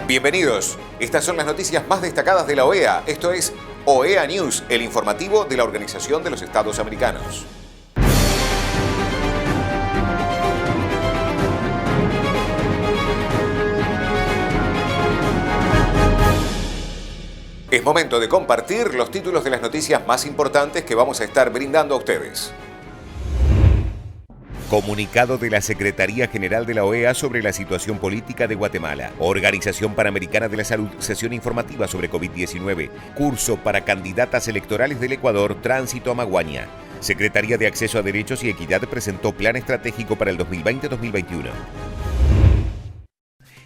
Bienvenidos. Estas son las noticias más destacadas de la OEA. Esto es OEA News, el informativo de la Organización de los Estados Americanos. Es momento de compartir los títulos de las noticias más importantes que vamos a estar brindando a ustedes. Comunicado de la Secretaría General de la OEA sobre la situación política de Guatemala. Organización Panamericana de la Salud, sesión informativa sobre COVID-19. Curso para candidatas electorales del Ecuador, tránsito a Maguaña. Secretaría de Acceso a Derechos y Equidad presentó plan estratégico para el 2020-2021.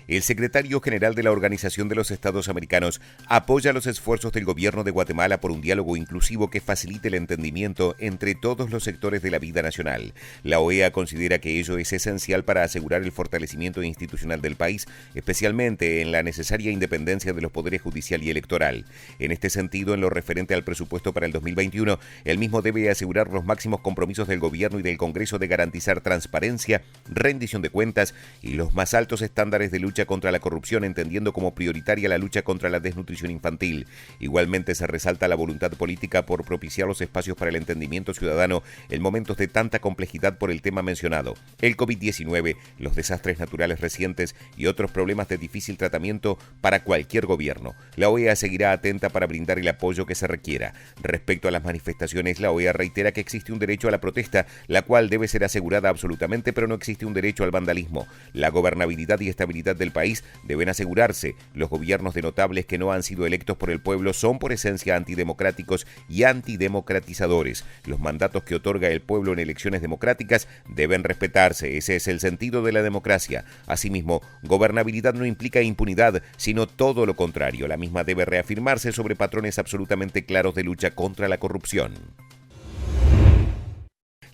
El secretario general de la Organización de los Estados Americanos apoya los esfuerzos del gobierno de Guatemala por un diálogo inclusivo que facilite el entendimiento entre todos los sectores de la vida nacional. La OEA considera que ello es esencial para asegurar el fortalecimiento institucional del país, especialmente en la necesaria independencia de los poderes judicial y electoral. En este sentido, en lo referente al presupuesto para el 2021, el mismo debe asegurar los máximos compromisos del gobierno y del Congreso de garantizar transparencia, rendición de cuentas y los más altos estándares de lucha contra la corrupción, entendiendo como prioritaria la lucha contra la desnutrición infantil. Igualmente se resalta la voluntad política por propiciar los espacios para el entendimiento ciudadano en momentos de tanta complejidad por el tema mencionado, el COVID-19, los desastres naturales recientes y otros problemas de difícil tratamiento para cualquier gobierno. La OEA seguirá atenta para brindar el apoyo que se requiera. Respecto a las manifestaciones, la OEA reitera que existe un derecho a la protesta, la cual debe ser asegurada absolutamente, pero no existe un derecho al vandalismo. La gobernabilidad y estabilidad del país deben asegurarse. Los gobiernos de notables que no han sido electos por el pueblo son por esencia antidemocráticos y antidemocratizadores. Los mandatos que otorga el pueblo en elecciones democráticas deben respetarse. Ese es el sentido de la democracia. Asimismo, gobernabilidad no implica impunidad, sino todo lo contrario. La misma debe reafirmarse sobre patrones absolutamente claros de lucha contra la corrupción.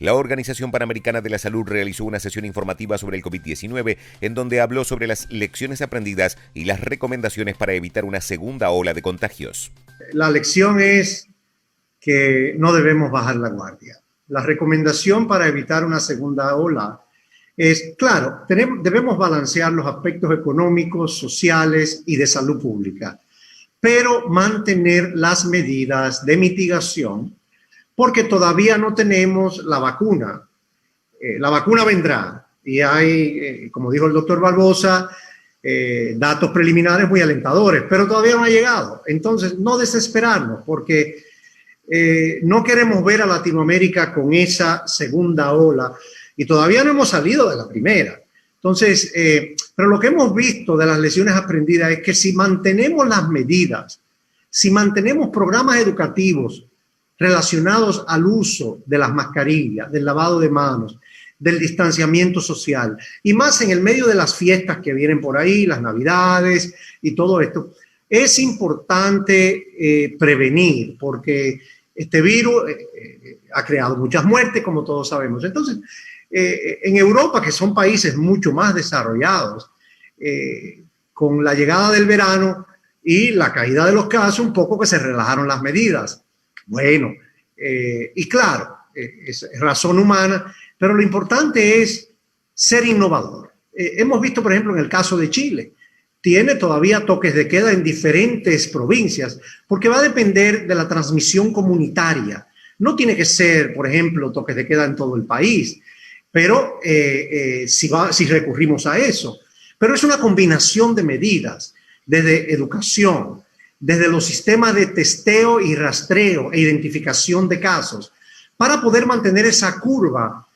La Organización Panamericana de la Salud realizó una sesión informativa sobre el COVID-19 en donde habló sobre las lecciones aprendidas y las recomendaciones para evitar una segunda ola de contagios. La lección es que no debemos bajar la guardia. La recomendación para evitar una segunda ola es, claro, debemos balancear los aspectos económicos, sociales y de salud pública, pero mantener las medidas de mitigación porque todavía no tenemos la vacuna. La vacuna vendrá y hay, como dijo el doctor Barbosa, datos preliminares muy alentadores, pero todavía no ha llegado. Entonces, no desesperarnos porque no queremos ver a Latinoamérica con esa segunda ola y todavía no hemos salido de la primera. Entonces, pero lo que hemos visto de las lecciones aprendidas es que si mantenemos las medidas, si mantenemos programas educativos relacionados al uso de las mascarillas, del lavado de manos, del distanciamiento social, y más en el medio de las fiestas que vienen por ahí, las Navidades y todo esto, es importante prevenir, porque este virus ha creado muchas muertes, como todos sabemos. Entonces, en Europa, que son países mucho más desarrollados, con la llegada del verano y la caída de los casos, un poco que se relajaron las medidas. Bueno, y claro, es razón humana, pero lo importante es ser innovador. Hemos visto, por ejemplo, en el caso de Chile, tiene todavía toques de queda en diferentes provincias, porque va a depender de la transmisión comunitaria. No tiene que ser, por ejemplo, toques de queda en todo el país, pero si recurrimos a eso. Pero es una combinación de medidas, desde educación, desde los sistemas de testeo y rastreo e identificación de casos, para poder mantener esa curva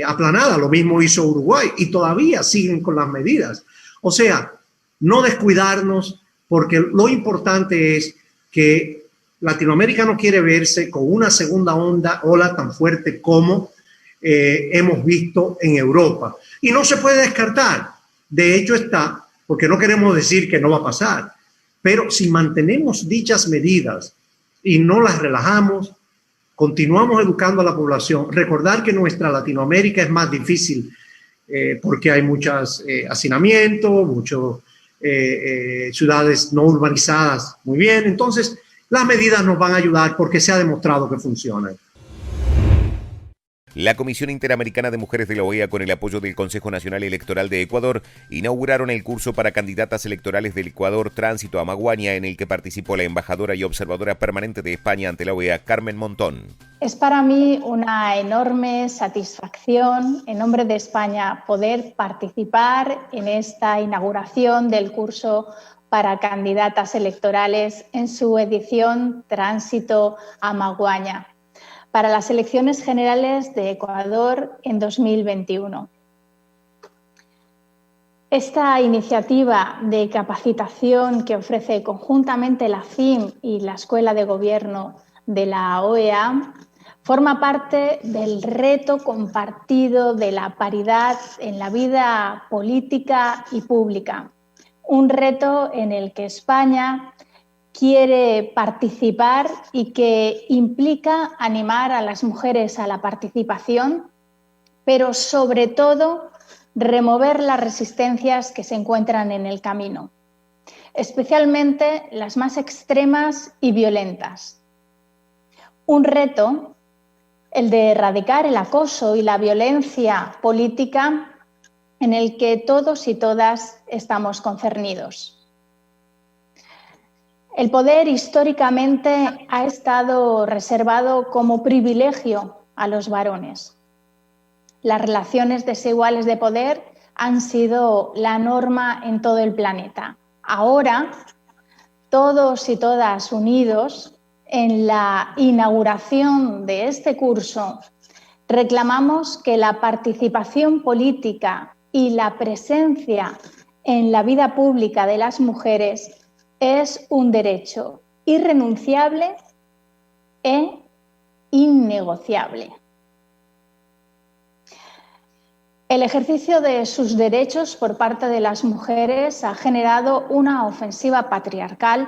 aplanada. Lo mismo hizo Uruguay y todavía siguen con las medidas. O sea, no descuidarnos, porque lo importante es que Latinoamérica no quiere verse con una segunda ola tan fuerte como hemos visto en Europa. Y no se puede descartar. De hecho está, porque no queremos decir que no va a pasar. Pero si mantenemos dichas medidas y no las relajamos, continuamos educando a la población. Recordar que nuestra Latinoamérica es más difícil porque hay muchos hacinamientos, muchas ciudades no urbanizadas muy bien. Entonces, las medidas nos van a ayudar porque se ha demostrado que funcionan. La Comisión Interamericana de Mujeres de la OEA, con el apoyo del Consejo Nacional Electoral de Ecuador, inauguraron el curso para candidatas electorales del Ecuador Tránsito a Amaguaña, en el que participó la embajadora y observadora permanente de España ante la OEA, Carmen Montón. Es para mí una enorme satisfacción, en nombre de España, poder participar en esta inauguración del curso para candidatas electorales en su edición Tránsito a Amaguaña, para las elecciones generales de Ecuador en 2021. Esta iniciativa de capacitación que ofrece conjuntamente la CIM y la Escuela de Gobierno de la OEA forma parte del reto compartido de la paridad en la vida política y pública. Un reto en el que España quiere participar y que implica animar a las mujeres a la participación, pero sobre todo remover las resistencias que se encuentran en el camino, especialmente las más extremas y violentas. Un reto, el de erradicar el acoso y la violencia política, en el que todos y todas estamos concernidos. El poder históricamente ha estado reservado como privilegio a los varones. Las relaciones desiguales de poder han sido la norma en todo el planeta. Ahora, todos y todas unidos, en la inauguración de este curso, reclamamos que la participación política y la presencia en la vida pública de las mujeres es un derecho irrenunciable e innegociable. El ejercicio de sus derechos por parte de las mujeres ha generado una ofensiva patriarcal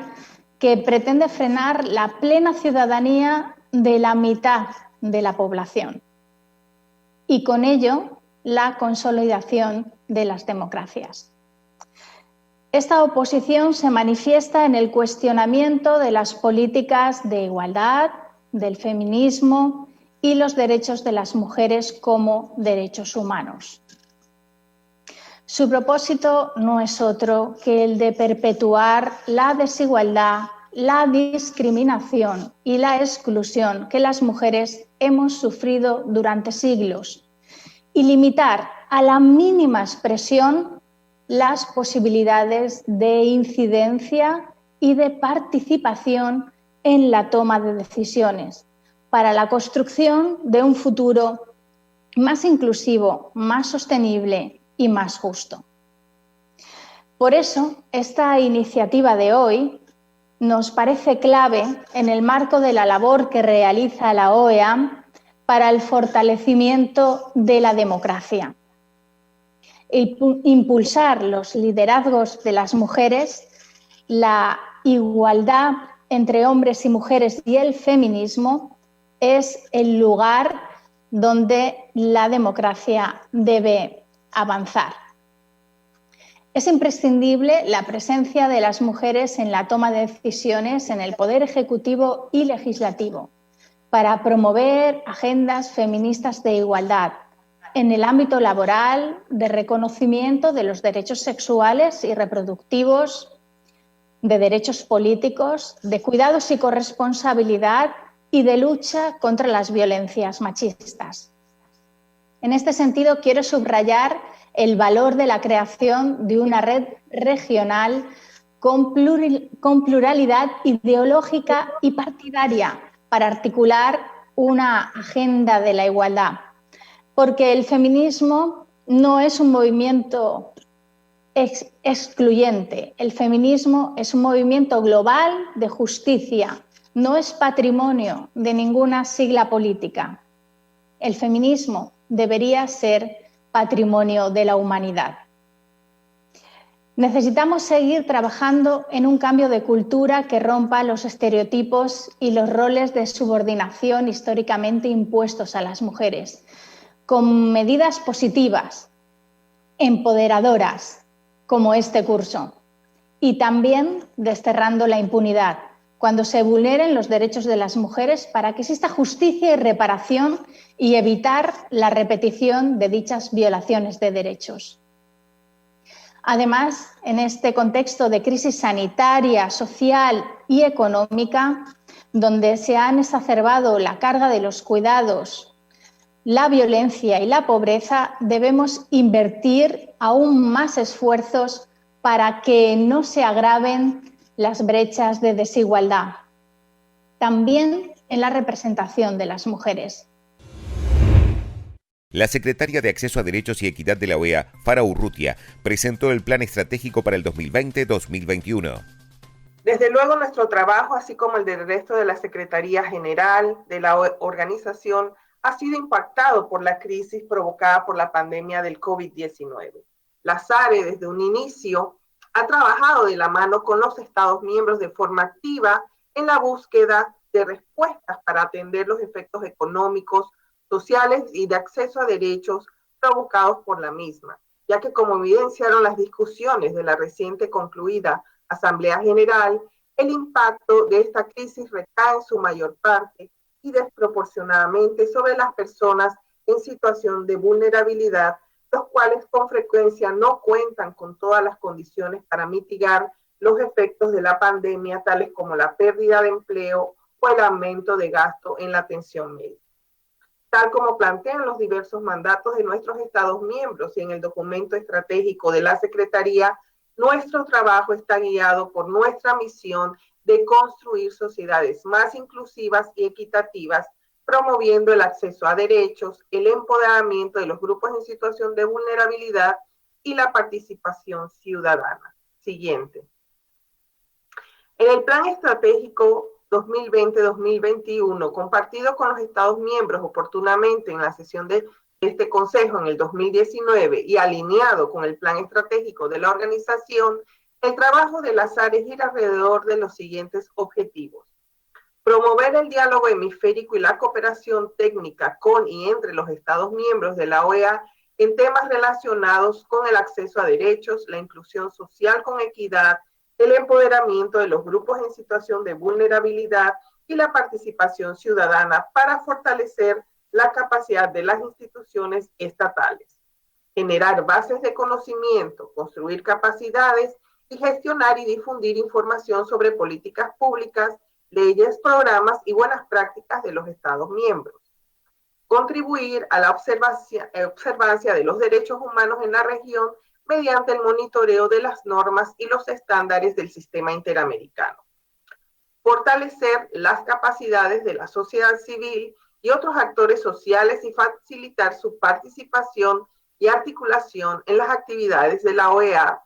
que pretende frenar la plena ciudadanía de la mitad de la población y con ello la consolidación de las democracias. Esta oposición se manifiesta en el cuestionamiento de las políticas de igualdad, del feminismo y los derechos de las mujeres como derechos humanos. Su propósito no es otro que el de perpetuar la desigualdad, la discriminación y la exclusión que las mujeres hemos sufrido durante siglos y limitar a la mínima expresión las posibilidades de incidencia y de participación en la toma de decisiones para la construcción de un futuro más inclusivo, más sostenible y más justo. Por eso, esta iniciativa de hoy nos parece clave en el marco de la labor que realiza la OEA para el fortalecimiento de la democracia. Impulsar los liderazgos de las mujeres, la igualdad entre hombres y mujeres y el feminismo es el lugar donde la democracia debe avanzar. Es imprescindible la presencia de las mujeres en la toma de decisiones en el poder ejecutivo y legislativo para promover agendas feministas de igualdad en el ámbito laboral, de reconocimiento de los derechos sexuales y reproductivos, de derechos políticos, de cuidados y corresponsabilidad y de lucha contra las violencias machistas. En este sentido, quiero subrayar el valor de la creación de una red regional con pluralidad ideológica y partidaria para articular una agenda de la igualdad. Porque el feminismo no es un movimiento excluyente. El feminismo es un movimiento global de justicia, no es patrimonio de ninguna sigla política. El feminismo debería ser patrimonio de la humanidad. Necesitamos seguir trabajando en un cambio de cultura que rompa los estereotipos y los roles de subordinación históricamente impuestos a las mujeres, con medidas positivas, empoderadoras, como este curso, y también desterrando la impunidad, cuando se vulneren los derechos de las mujeres para que exista justicia y reparación y evitar la repetición de dichas violaciones de derechos. Además, en este contexto de crisis sanitaria, social y económica, donde se han exacerbado la carga de los cuidados, la violencia y la pobreza, debemos invertir aún más esfuerzos para que no se agraven las brechas de desigualdad, también en la representación de las mujeres. La secretaria de Acceso a Derechos y Equidad de la OEA, Farah Urrutia, presentó el Plan Estratégico para el 2020-2021. Desde luego nuestro trabajo, así como el del resto de la Secretaría General de la organización, ha sido impactado por la crisis provocada por la pandemia del COVID-19. La SARE, desde un inicio, ha trabajado de la mano con los Estados miembros de forma activa en la búsqueda de respuestas para atender los efectos económicos, sociales y de acceso a derechos provocados por la misma, ya que como evidenciaron las discusiones de la reciente concluida Asamblea General, el impacto de esta crisis recae en su mayor parte y desproporcionadamente sobre las personas en situación de vulnerabilidad, los cuales con frecuencia no cuentan con todas las condiciones para mitigar los efectos de la pandemia, tales como la pérdida de empleo o el aumento de gasto en la atención médica. Tal como plantean los diversos mandatos de nuestros Estados miembros y en el documento estratégico de la Secretaría, nuestro trabajo está guiado por nuestra misión de construir sociedades más inclusivas y equitativas, promoviendo el acceso a derechos, el empoderamiento de los grupos en situación de vulnerabilidad y la participación ciudadana. Siguiente. En el Plan Estratégico 2020-2021, compartido con los Estados miembros oportunamente en la sesión de este Consejo en el 2019 y alineado con el Plan Estratégico de la organización, el trabajo de la SARE gira alrededor de los siguientes objetivos. Promover el diálogo hemisférico y la cooperación técnica con y entre los Estados miembros de la OEA en temas relacionados con el acceso a derechos, la inclusión social con equidad, el empoderamiento de los grupos en situación de vulnerabilidad y la participación ciudadana para fortalecer la capacidad de las instituciones estatales. Generar bases de conocimiento, construir capacidades y gestionar y difundir información sobre políticas públicas, leyes, programas y buenas prácticas de los Estados miembros. Contribuir a la observancia de los derechos humanos en la región mediante el monitoreo de las normas y los estándares del sistema interamericano. Fortalecer las capacidades de la sociedad civil y otros actores sociales y facilitar su participación y articulación en las actividades de la OEA.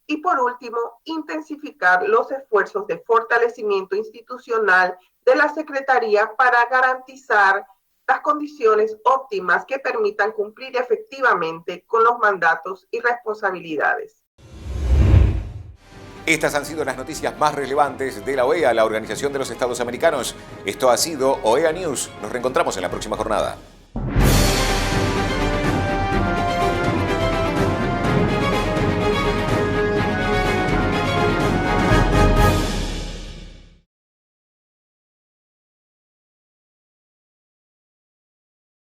Y por último, intensificar los esfuerzos de fortalecimiento institucional de la Secretaría para garantizar las condiciones óptimas que permitan cumplir efectivamente con los mandatos y responsabilidades. Estas han sido las noticias más relevantes de la OEA, la Organización de los Estados Americanos. Esto ha sido OEA News. Nos reencontramos en la próxima jornada.